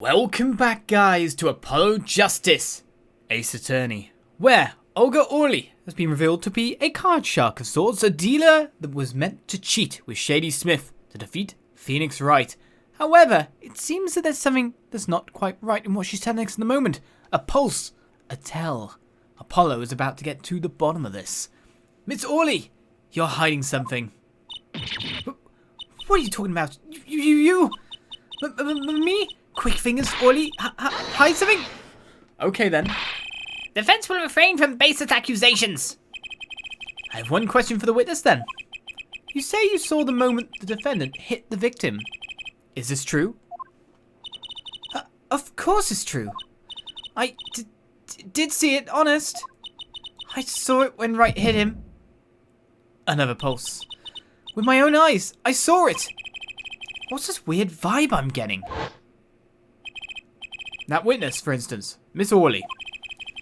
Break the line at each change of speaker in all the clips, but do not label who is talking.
Welcome back, guys, to Apollo Justice, Ace Attorney, where Olga has been revealed to be a card shark of sorts, a dealer that was meant to cheat with Shady Smith to defeat Phoenix Wright. However, it seems that there's something that's not quite right in what she's telling us in the moment. A pulse, a tell. Apollo is about to get to the bottom of this. Miss Orley, you're hiding something. What are you talking about? You? Me? Quick fingers, Orley, hide something? Okay then.
Defense will refrain from baseless accusations.
I have one question for the witness then. You say you saw the moment the defendant hit the victim. Is this true? Of course it's true. I did see it, honest. I saw it when Wright hit him. Another pulse. With my own eyes, I saw it. What's this weird vibe I'm getting? That witness, for instance, Miss Orley.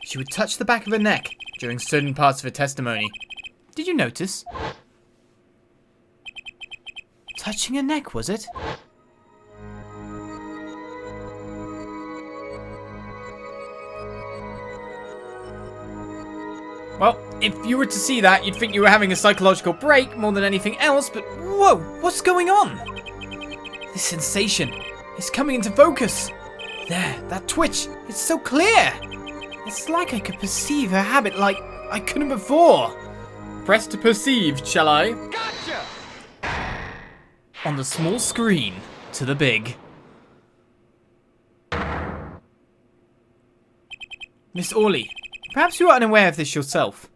She would touch the back of her neck during certain parts of her testimony. Did you notice? Touching her neck, was it? Well, if you were to see that, you'd think you were having a psychological break more than anything else, but whoa, what's going on? This sensation is coming into focus. There, that twitch, it's so clear. It's like I could perceive her habit like I couldn't before. Press to perceive, shall I? Gotcha! On the small screen to the big. Miss Orley, perhaps you are unaware of this yourself.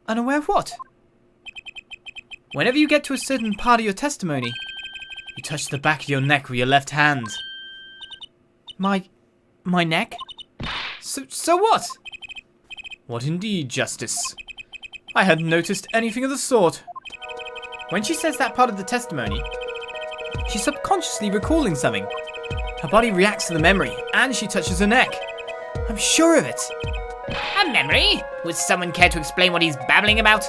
Unaware of what? Whenever you get to a certain part of your testimony, you touch the back of your neck with your left hand. My neck? So what? What indeed, Justice? I hadn't noticed anything of the sort. When she says that part of the testimony, she's subconsciously recalling something. Her body reacts to the memory, and she touches her neck. I'm sure of it.
A memory? Would someone care to explain what he's babbling about?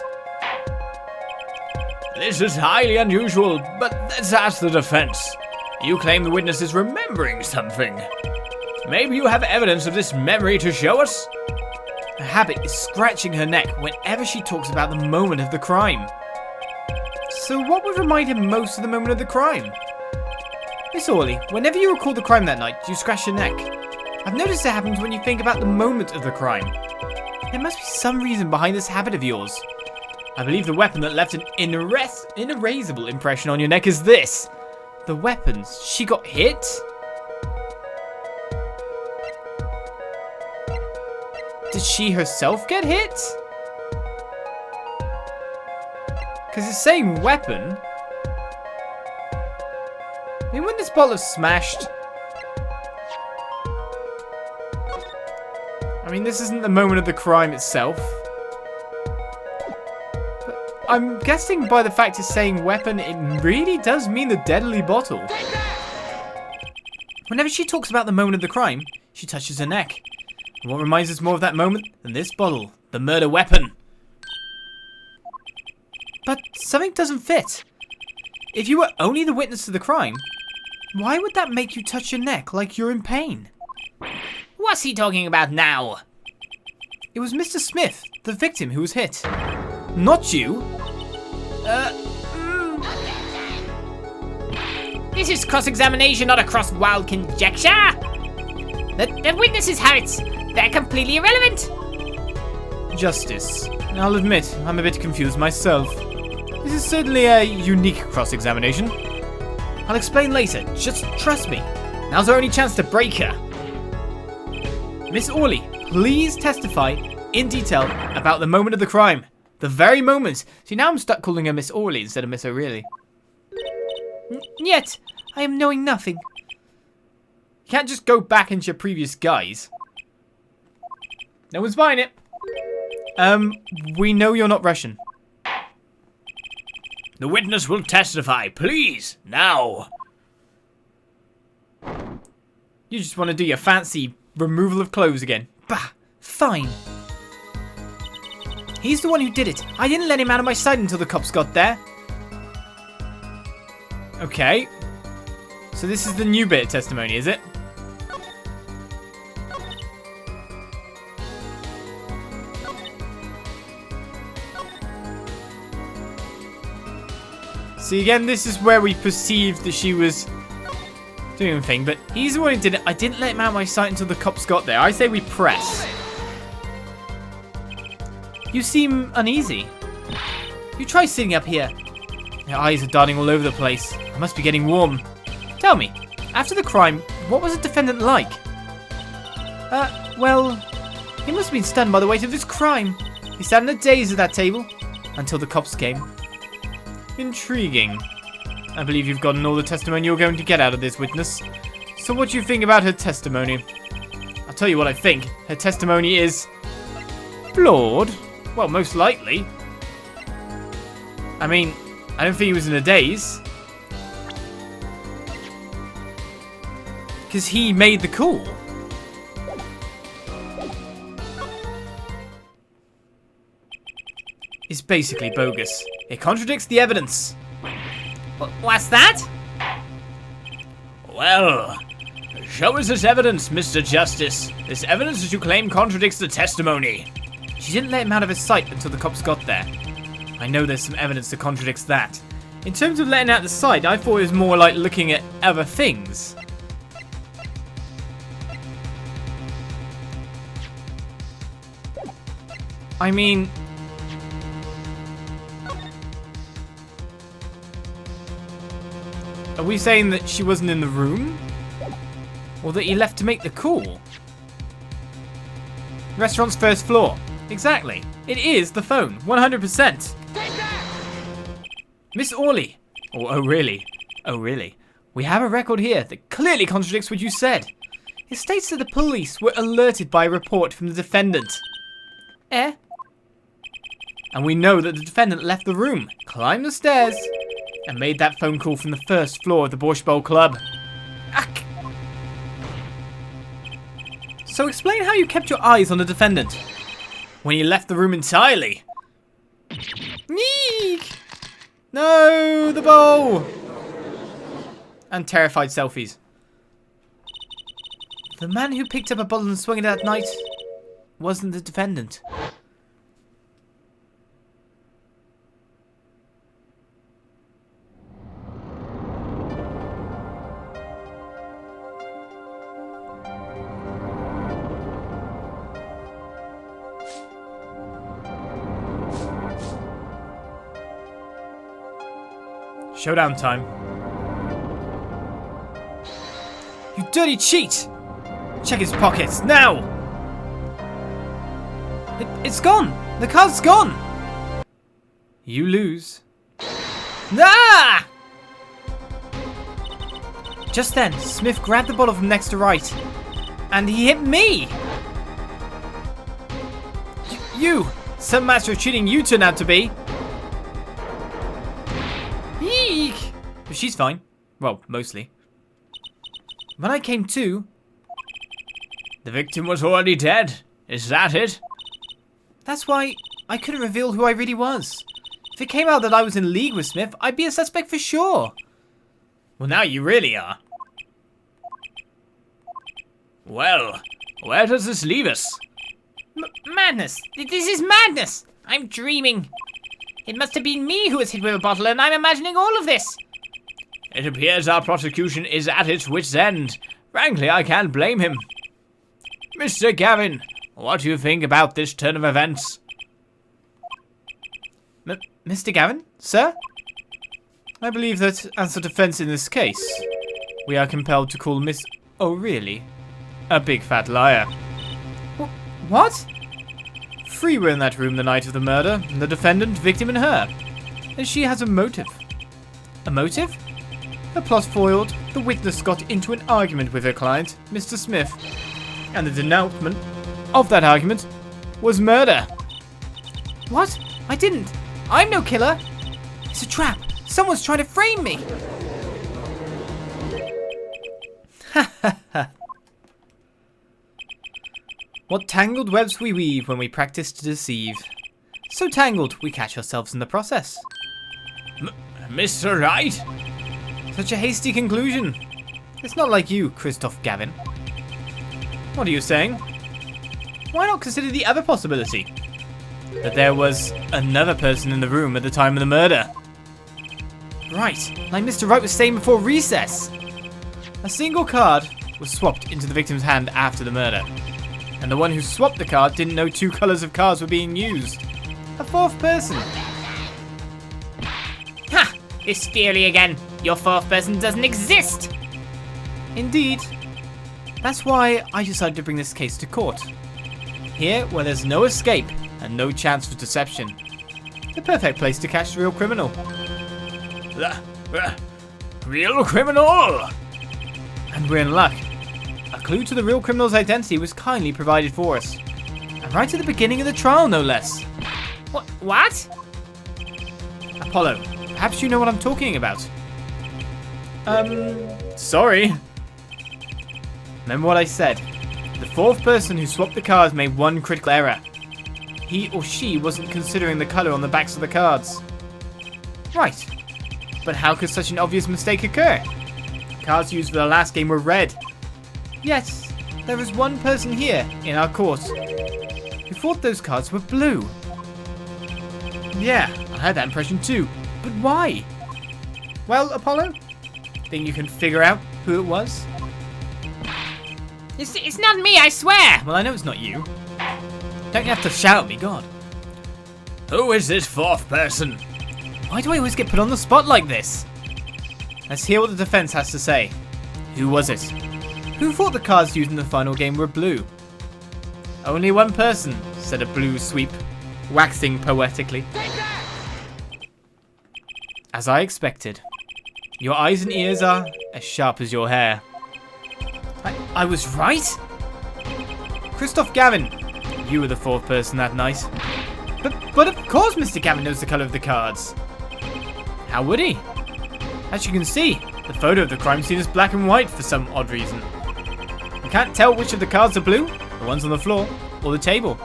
This is highly unusual, but let's ask the defense. You claim the witness is remembering something. Maybe you have evidence of this memory to show us?
Her habit is scratching her neck whenever she talks about the moment of the crime. So what would remind him most of the moment of the crime? Miss Orley, whenever you recall the crime that night, do you scratch your neck? I've noticed it happens when you think about the moment of the crime. There must be some reason behind this habit of yours. I believe the weapon that left an inerasable impression on your neck is this. The weapons. She got hit? Did she herself get hit? Because it's saying weapon. I mean, when this bottle is smashed. I mean, this isn't the moment of the crime itself. But I'm guessing by the fact it's saying weapon, it really does mean the deadly bottle. Whenever she talks about the moment of the crime, she touches her neck. And what reminds us more of that moment than this bottle, the murder weapon? But something doesn't fit. If you were only the witness to the crime, why would that make you touch your neck like you're in pain?
What's he talking about now?
It was Mr. Smith, the victim, who was hit. Not you.
This is cross-examination, not a cross-wild conjecture. The witness's habits, they're completely irrelevant.
Justice, I'll admit, I'm a bit confused myself. This is certainly a unique cross-examination. I'll explain later, just trust me. Now's our only chance to break her. Miss Orley, please testify in detail about the moment of the crime. The very moment. See, now I'm stuck calling her Miss Orley instead of Miss O'Reilly. Yet, I am knowing nothing. You can't just go back into your previous guise. No one's buying it. We know you're not Russian.
The witness will testify, please, now.
You just want to do your fancy removal of clothes again. Bah, fine. He's the one who did it. I didn't let him out of my sight until the cops got there. Okay. So this is the new bit of testimony, is it? See, again, this is where we perceived that she was doing a thing, but he's the one who did it. I didn't let him out of my sight until the cops got there. I say we press. You seem uneasy. You try sitting up here. Your eyes are darting all over the place. I must be getting warm. Tell me, after the crime, what was the defendant like? Well, he must have been stunned by the weight of this crime. He sat in a daze at that table until the cops came. Intriguing. I believe you've gotten all the testimony you're going to get out of this witness. So what do you think about her testimony? I'll tell you what I think. Her testimony is flawed. Well, most likely. I mean, I don't think he was in a daze. Because he made the call. It's basically bogus. It contradicts the evidence.
What's that?
Well, show us this evidence, Mr. Justice. This evidence that you claim contradicts the testimony.
She didn't let him out of his sight until the cops got there. I know there's some evidence that contradicts that. In terms of letting out the sight, I thought it was more like looking at other things. I mean... Are we saying that she wasn't in the room? Or that he left to make the call? Restaurant's first floor. Exactly. It is the phone. 100%. Miss Orley. Oh, really? Oh, really? We have a record here that clearly contradicts what you said. It states that the police were alerted by a report from the defendant. Eh? And we know that the defendant left the room, climbed the stairs, and made that phone call from the first floor of the Borscht Bowl Club. Ack. So explain how you kept your eyes on the defendant when you left the room entirely. Neek! No, the bowl! And terrified selfies. The man who picked up a bottle and swung it that night wasn't the defendant. Showdown time. You dirty cheat! Check his pockets, now! It's gone! The card's gone! You lose. Ah! Just then, Smith grabbed the bottle from next to Wright. And he hit me! You! Some master of cheating you turned out to be! Eek! But she's fine. Well, mostly. When I came to...
The victim was already dead. Is that it?
That's why I couldn't reveal who I really was. If it came out that I was in league with Smith, I'd be a suspect for sure.
Well, now you really are. Well, where does this leave us?
Madness! This is madness! I'm dreaming. It must have been me who was hit with a bottle, and I'm imagining all of this.
It appears our prosecution is at its wit's end. Frankly, I can't blame him. Mr. Gavin, what do you think about this turn of events?
Mr. Gavin, sir? I believe that, as a defense in this case, we are compelled to call Miss O'Reilly a big fat liar. What? Three were in that room the night of the murder, the defendant, victim, and her. And she has a motive. A motive? The plot foiled, the witness got into an argument with her client, Mr. Smith. And the denouncement of that argument was murder. What? I didn't. I'm no killer. It's a trap. Someone's trying to frame me. Ha ha ha. What tangled webs we weave when we practice to deceive. So tangled, we catch ourselves in the process.
Mr. Wright?
Such a hasty conclusion. It's not like you, Kristoph Gavin. What are you saying? Why not consider the other possibility? That there was another person in the room at the time of the murder. Right, like Mr. Wright was saying before recess. A single card was swapped into the victim's hand after the murder. And the one who swapped the card didn't know 2 colours of cards were being used. A 4th person.
Ha! This theory again. Your 4th person doesn't exist.
Indeed. That's why I decided to bring this case to court. Here, where there's no escape and no chance for deception. The perfect place to catch the real criminal.
Real criminal!
And we're in luck. A clue to the real criminal's identity was kindly provided for us. And right at the beginning of the trial, no less.
What?
Apollo, perhaps you know what I'm talking about. Sorry. Remember what I said. The 4th person who swapped the cards made one critical error. He or she wasn't considering the colour on the backs of the cards. Right. But how could such an obvious mistake occur? Cards used for the last game were red. Yet, there is one person here in our court who thought those cards were blue. Yeah, I had that impression too. But why? Well, Apollo, think you can figure out who it was?
It's not me, I swear.
Well, I know it's not you. Don't you have to shout at me, God.
Who is this 4th person?
Why do I always get put on the spot like this? Let's hear what the defense has to say. Who was it? Who thought the cards used in the final game were blue? Only one person, said a blue sweep, waxing poetically. As I expected. Your eyes and ears are as sharp as your hair. I was right? Kristoph Gavin, you were the 4th person that night. But of course Mr. Gavin knows the colour of the cards. How would he? As you can see, the photo of the crime scene is black and white for some odd reason. You can't tell which of the cards are blue, the ones on the floor, or the table.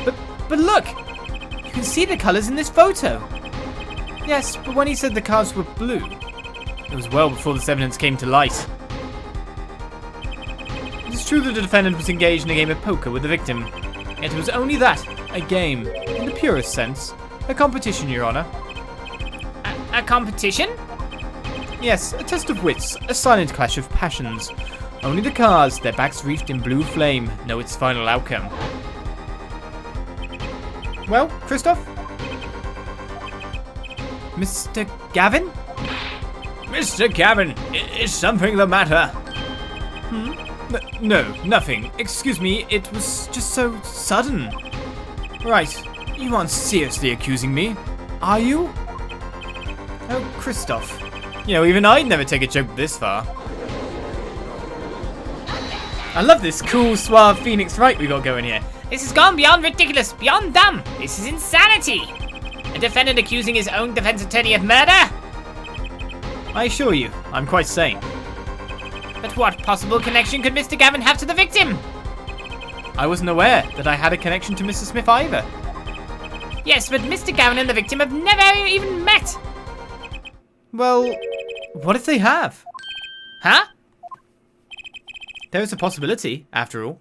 But look! You can see the colours in this photo. Yes, but when he said the cards were blue, it was well before this evidence came to light. It is true that the defendant was engaged in a game of poker with the victim, yet it was only that, a game, in the purest sense. A competition, Your Honour.
A competition?
Yes, a test of wits, a silent clash of passions. Only the cards, their backs wreathed in blue flame, know its final outcome. Well, Kristoph? Mr. Gavin?
Mr. Gavin, is something the matter?
No, nothing. Excuse me, it was just so sudden. Right, you aren't seriously accusing me, are you? Oh, Kristoph. You know, even I'd never take a joke this far. I love this cool, suave Phoenix Wright we got going here.
This has gone beyond ridiculous, beyond dumb. This is insanity. A defendant accusing his own defense attorney of murder?
I assure you, I'm quite sane.
But what possible connection could Mr. Gavin have to the victim?
I wasn't aware that I had a connection to Mr. Smith either.
Yes, but Mr. Gavin and the victim have never even met.
Well, what if they have?
Huh?
There is a possibility, after all.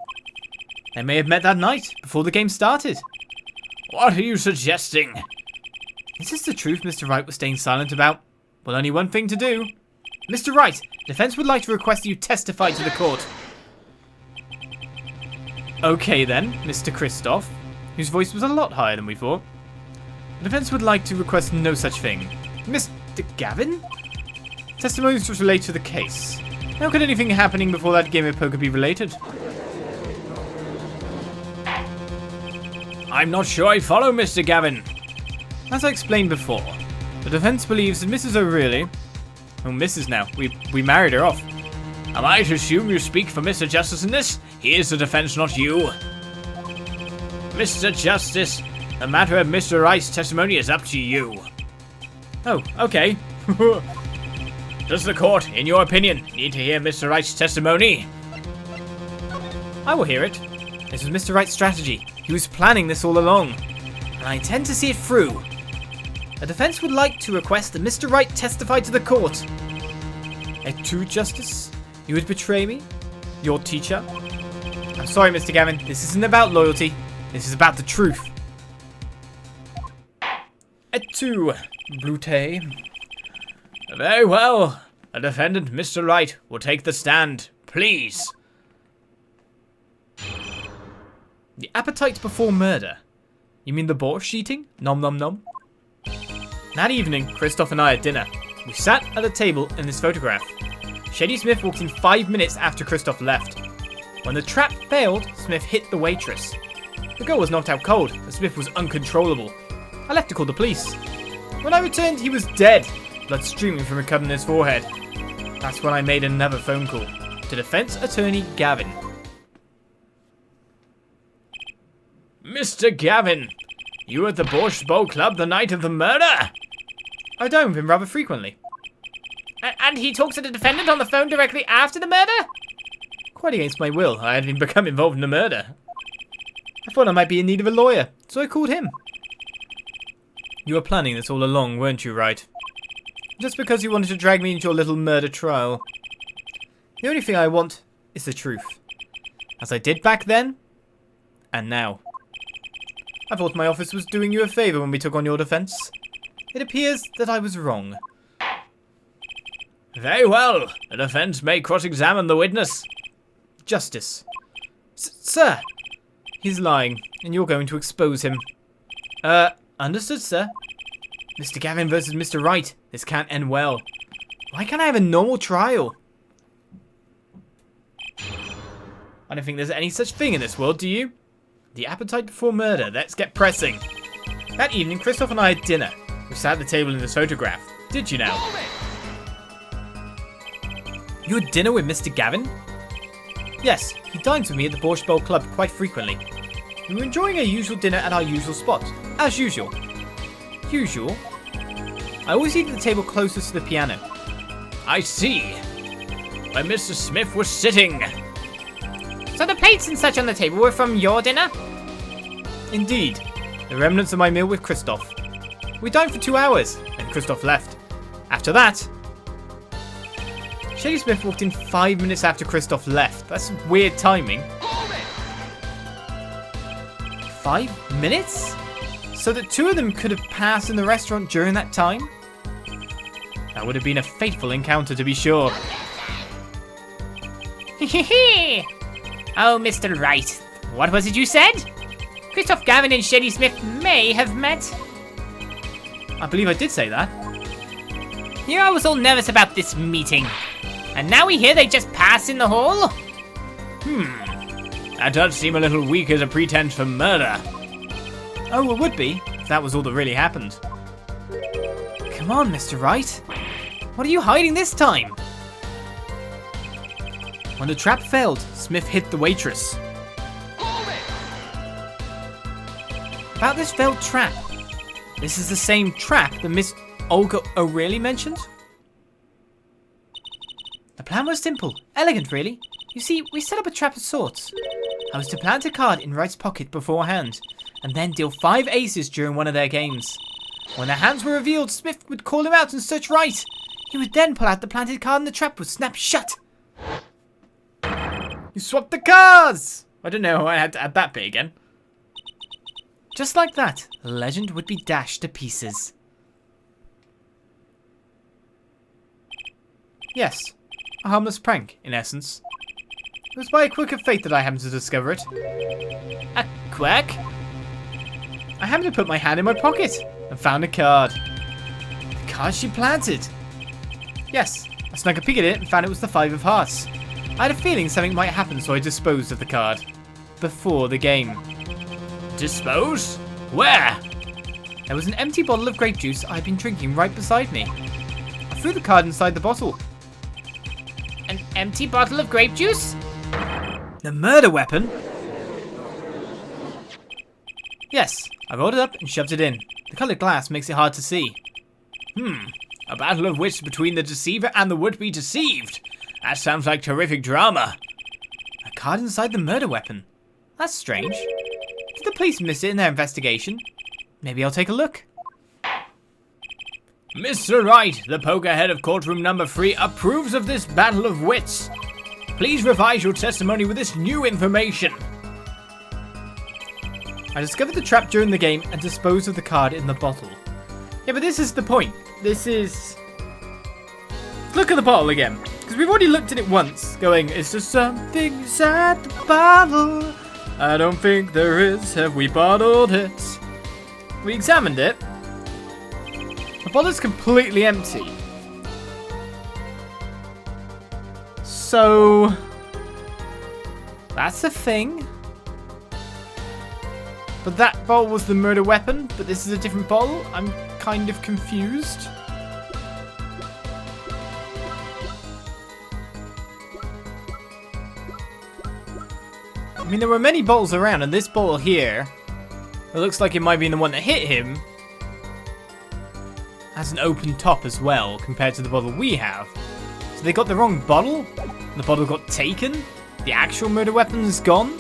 They may have met that night, before the game started.
What are you suggesting?
Is this the truth Mr. Wright was staying silent about? Well, only one thing to do. Mr. Wright, defense would like to request that you testify to the court. Okay then, Mr. Kristoph, whose voice was a lot higher than we thought. The defense would like to request no such thing. Mr. Gavin? Testimonies which relate to the case. How could anything happening before that game of poker be related?
I'm not sure I follow, Mr. Gavin.
As I explained before, the defense believes that Mrs. O'Reilly... Oh, Mrs. now. We married her off.
Am I to assume you speak for Mr. Justice in this? He is the defense, not you. Mr. Justice, the matter of Mr. Wright's testimony is up to you.
Oh, okay.
Does the court, in your opinion, need to hear Mr. Wright's testimony?
I will hear it. This was Mr. Wright's strategy. He was planning this all along. And I intend to see it through. The defense would like to request that Mr. Wright testify to the court. Et tu, Justice? You would betray me? Your teacher? I'm sorry, Mr. Gavin. This isn't about loyalty. This is about the truth. Et tu, Brute?
Very well. The defendant, Mr. Wright, will take the stand. Please.
The appetite before murder. You mean the borscht eating? Nom nom nom. That evening, Kristoph and I at dinner. We sat at a table in this photograph. Shady Smith walked in 5 minutes after Kristoph left. When the trap failed, Smith hit the waitress. The girl was knocked out cold, and Smith was uncontrollable. I left to call the police. When I returned, he was dead, blood streaming from a cut in his forehead. That's when I made another phone call to defense attorney Gavin.
Mr. Gavin, you were at the Borscht Bowl Club the night of the murder?
I dine with him rather frequently.
And he talks to the defendant on the phone directly after the murder?
Quite against my will, I had become involved in the murder. I thought I might be in need of a lawyer, so I called him. You were planning this all along, weren't you, Wright? Just because you wanted to drag me into your little murder trial. The only thing I want is the truth. As I did back then, and now. I thought my office was doing you a favour when we took on your defence. It appears that I was wrong.
Very well. The defence may cross-examine the witness.
Justice. Sir! He's lying, and you're going to expose him. Understood, sir. Mr. Gavin versus Mr. Wright. This can't end well. Why can't I have a normal trial? I don't think there's any such thing in this world, do you? The appetite before murder. Let's get pressing. That evening, Kristoph and I had dinner. We sat at the table in this photograph. Did you now? You had dinner with Mr. Gavin? Yes, he dines with me at the Borscht Bowl Club quite frequently. We were enjoying our usual dinner at our usual spot. As usual. Usual? I always eat at the table closest to the piano.
I see. Where Mr. Smith was sitting.
So the plates and such on the table were from your dinner?
Indeed. The remnants of my meal with Kristoph. We dined for 2 hours, and Kristoph left. After that... Shady Smith walked in 5 minutes after Kristoph left. That's weird timing. 5 minutes? So that 2 of them could have passed in the restaurant during that time? That would have been a fateful encounter, to be sure.
Oh, Mr. Wright, what was it you said? Kristoph Gavin and Shady Smith may have met.
I believe I did say that.
Here I was all nervous about this meeting. And now we hear they just passed in the hall?
That does seem a little weak as a pretense for murder.
Oh, it would be, if that was all that really happened. Come on, Mr. Wright. What are you hiding this time? When the trap failed, Smith hit the waitress. About this failed trap. This is the same trap that Miss Olga O'Reilly mentioned? The plan was simple, elegant really. You see, we set up a trap of sorts. I was to plant a card in Wright's pocket beforehand, and then deal 5 aces during one of their games. When their hands were revealed, Smith would call him out and search Wright. He would then pull out the planted card and the trap would snap shut. You swapped the cards! I don't know, I had to add that bit again. Just like that, the legend would be dashed to pieces. Yes, a harmless prank, in essence. It was by a quirk of fate that I happened to discover it.
A quirk?
I happened to put my hand in my pocket and found a card. The card she planted. Yes, I snuck a peek at it and found it was the 5 of hearts. I had a feeling something might happen, so I disposed of the card. Before the game.
Dispose? Where?
There was an empty bottle of grape juice I'd been drinking right beside me. I threw the card inside the bottle.
An empty bottle of grape juice?
The murder weapon? Yes, I rolled it up and shoved it in. The coloured glass makes it hard to see.
A battle of wits between the deceiver and the would-be deceived. That sounds like terrific drama.
A card inside the murder weapon. That's strange. Did the police miss it in their investigation? Maybe I'll take a look.
Mr. Wright, the poker head of courtroom number 3, approves of this battle of wits. Please revise your testimony with this new information.
I discovered the trap during the game and disposed of the card in the bottle. Yeah, but this is the point. This is... Look at the bottle again. Because we've already looked at it once, going, is there something inside the bottle? I don't think there is. Have we bottled it? We examined it. The bottle is completely empty. So... That's a thing. But that bottle was the murder weapon, but this is a different bottle. I'm kind of confused. I mean, there were many bottles around, and this bottle here, it looks like it might be the one that hit him, has an open top as well, compared to the bottle we have. So they got the wrong bottle? The bottle got taken? The actual murder weapon is gone?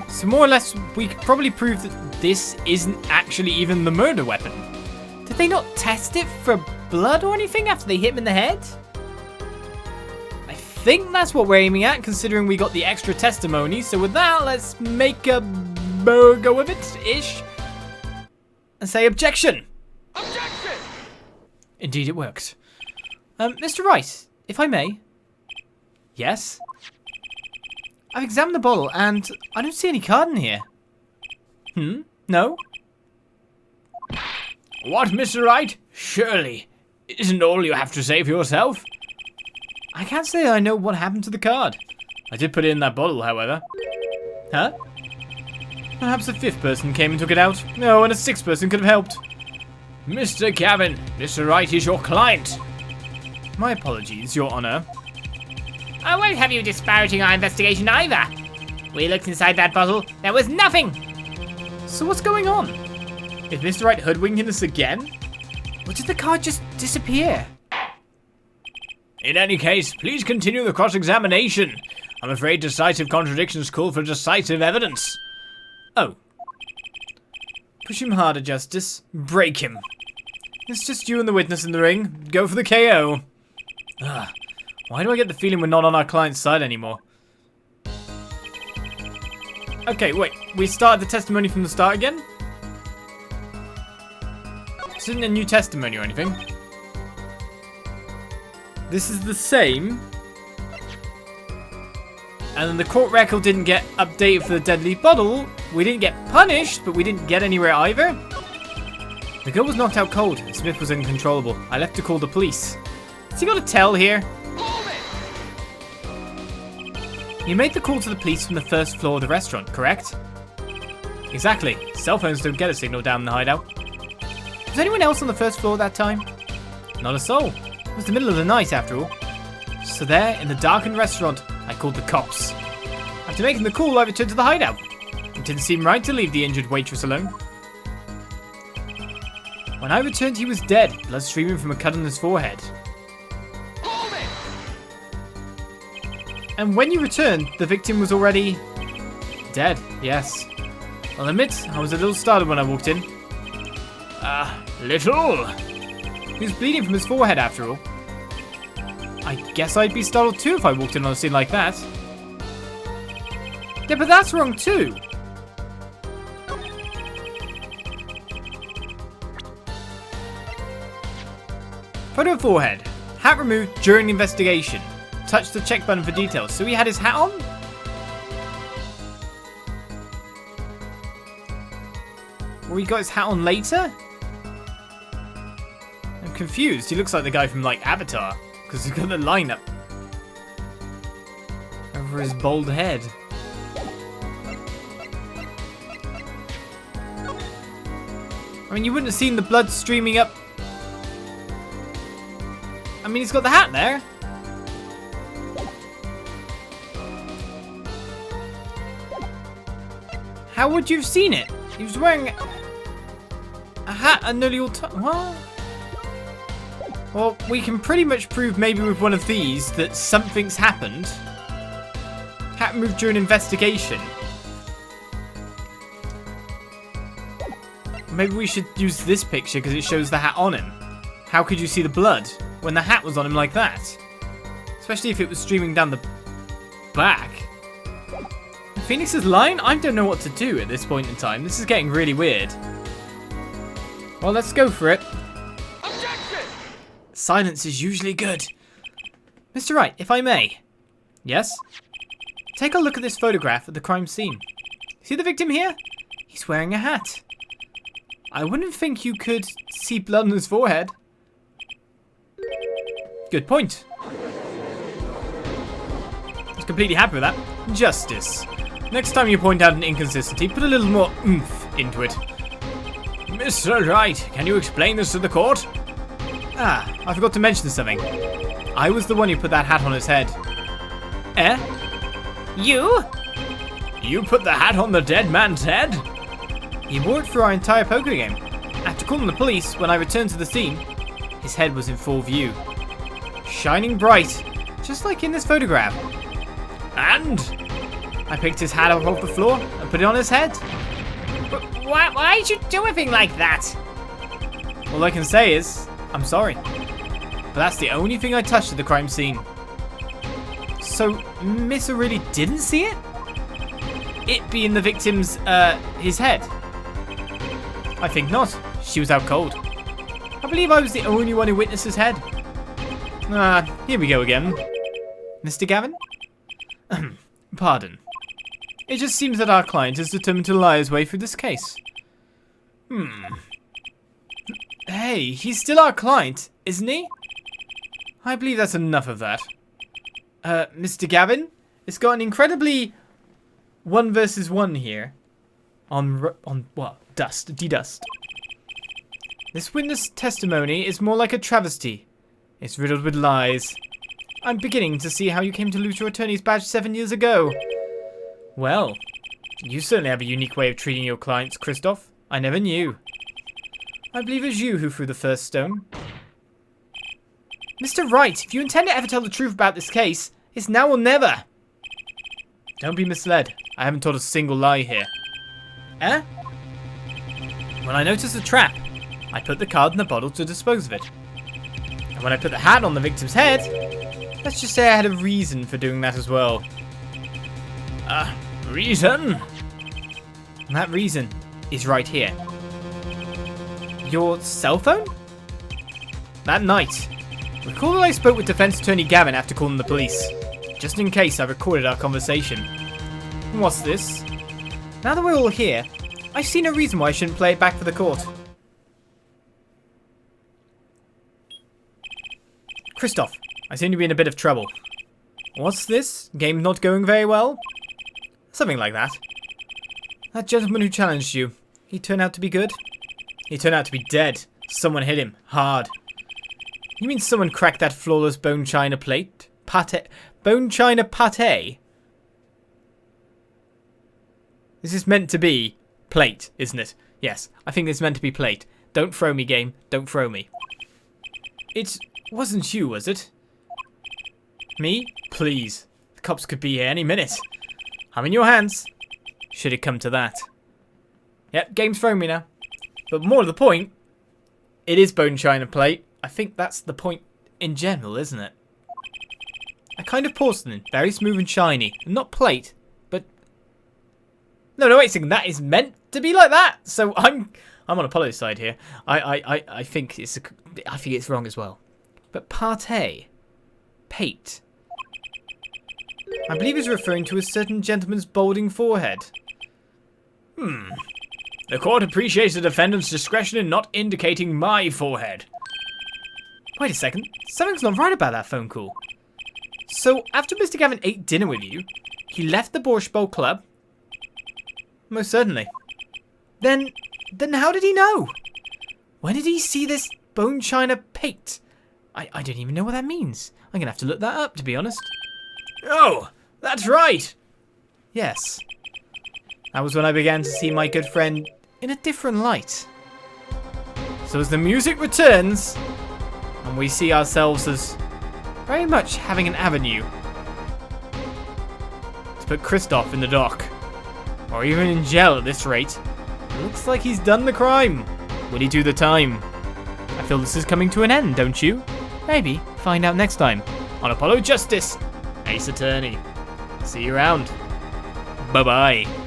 So more or less, we could probably prove that this isn't actually even the murder weapon. Did they not test it for blood or anything after they hit him in the head? I think that's what we're aiming at, considering we got the extra testimony. So with that, let's make a go of it-ish. And say objection!
Objection!
Indeed it worked. Mr. Wright, if I may. Yes? I've examined the bottle and I don't see any card in here. No?
What, Mr. Wright? Surely, isn't all you have to say for yourself?
I can't say I know what happened to the card.
I did put it in that bottle, however.
Huh? Perhaps a fifth person came and took it out. No, and a sixth person could have helped.
Mr. Gavin, Mr. Wright is your client.
My apologies, Your Honor.
I won't have you disparaging our investigation either. We looked inside that bottle. There was nothing.
So what's going on? Is Mr. Wright hoodwinking us again? Or did the card just disappear?
In any case, please continue the cross-examination. I'm afraid decisive contradictions call for decisive evidence.
Oh. Push him harder, Justice. Break him. It's just you and the witness in the ring. Go for the KO. Why do I get the feeling we're not on our client's side anymore? Okay, wait. We started the testimony from the start again? This isn't a new testimony or anything. This is the same. And then the court record didn't get updated for the deadly bottle. We didn't get punished, but we didn't get anywhere either. The girl was knocked out cold, and Smith was uncontrollable. I left to call the police. Has he got a tell here? You made the call to the police from the first floor of the restaurant, correct? Exactly. Cell phones don't get a signal down in the hideout. Was anyone else on the first floor at that time? Not a soul. It was the middle of the night, after all. So there, in the darkened restaurant, I called the cops. After making the call, I returned to the hideout. It didn't seem right to leave the injured waitress alone. When I returned, he was dead, blood streaming from a cut on his forehead. And when you returned, the victim was already dead, yes. I'll admit, I was a little startled when I walked in.
Little?
He was bleeding from his forehead, after all. I guess I'd be startled too if I walked in on a scene like that. Yeah, but that's wrong too. Photo of forehead. Hat removed during investigation. Touch the check button for details. So he had his hat on? Or he got his hat on later? I'm confused. He looks like the guy from, like, Avatar. Because he's got the line up over his bald head. I mean, you wouldn't have seen the blood streaming up. I mean, he's got the hat there. How would you have seen it? He was wearing a hat and nearly all time. What? Well, we can pretty much prove maybe with one of these that something's happened. Hat moved during investigation. Maybe we should use this picture because it shows the hat on him. How could you see the blood? when the hat was on him like that. Especially if it was streaming down the back. Phoenix is lying? I don't know what to do at this point in time. This is getting really weird. Well, let's go for it. Objection! Silence is usually good. Mr. Wright, if I may. Yes? Take a look at this photograph of the crime scene. See the victim here? He's wearing a hat. I wouldn't think you could see blood on his forehead. Good point. I was completely happy with that. Justice. Next time you point out an inconsistency, put a little more oomph into it. Mr. Wright, can you explain this to the court? Ah, I forgot to mention something. I was the one who put that hat on his head. Eh?
You?
You put the hat on the dead man's head?
He wore it for our entire poker game. After calling the police, when I returned to the scene, his head was in full view. Shining bright, just like in this photograph.
And?
I picked his hat up off the floor and put it on his head.
But why'd you do a thing like that?
All I can say is, I'm sorry. But that's the only thing I touched at the crime scene. So, Missa really didn't see it? It being the victim's, his head? I think not. She was out cold. I believe I was the only one who witnessed his head. Here we go again. Mr. Gavin? Pardon. It just seems that our client is determined to lie his way through this case. Hey, he's still our client, isn't he? I believe that's enough of that. Mr. Gavin? It's got an incredibly 1 versus 1 here. On what? Dust. D-dust. This witness testimony is more like a travesty. It's riddled with lies. I'm beginning to see how you came to lose your attorney's badge 7 years ago. Well, you certainly have a unique way of treating your clients, Kristoph. I never knew. I believe it was you who threw the first stone. Mr. Wright, if you intend to ever tell the truth about this case, it's now or never. Don't be misled. I haven't told a single lie here. Eh? When I noticed the trap, I put the card in the bottle to dispose of it. And when I put the hat on the victim's head, let's just say I had a reason for doing that as well.
Reason?
And that reason is right here. Your cell phone? That night, recall that I spoke with Defense Attorney Gavin after calling the police. Just in case I recorded our conversation. And what's this? Now that we're all here, I see no reason why I shouldn't play it back for the court. Kristoph, I seem to be in a bit of trouble. What's this? Game not going very well? Something like that. That gentleman who challenged you, he turned out to be good? He turned out to be dead. Someone hit him. Hard. You mean someone cracked that flawless bone china plate? Pate? Bone china pate? This is meant to be plate, isn't it? Yes, I think it's meant to be plate. Don't throw me, game. Don't throw me. It wasn't you, was it? Me? Please. The cops could be here any minute. I'm in your hands. Should it come to that. Yep, game's thrown me now. But more to the point, it is bone china plate. I think that's the point in general, isn't it? A kind of porcelain, very smooth and shiny. Not plate, but... No, wait a second. That is meant to be like that. So I'm on Apollo's side here. I think it's wrong as well. But pate. Pate. I believe he's referring to a certain gentleman's balding forehead.
The court appreciates the defendant's discretion in not indicating my forehead.
Wait a second. Something's not right about that phone call. So, after Mr. Gavin ate dinner with you, he left the Borscht Bowl Club? Most certainly. Then how did he know? When did he see this bone china pate? I don't even know what that means. I'm going to have to look that up, to be honest.
Oh, that's right.
Yes. That was when I began to see my good friend in a different light. So as the music returns, and we see ourselves as very much having an avenue to put Kristoph in the dock, or even in jail at this rate, it looks like he's done the crime. Will he do the time? I feel this is coming to an end, don't you? Maybe find out next time.
On Apollo Justice, Ace Attorney. See you around. Bye-bye.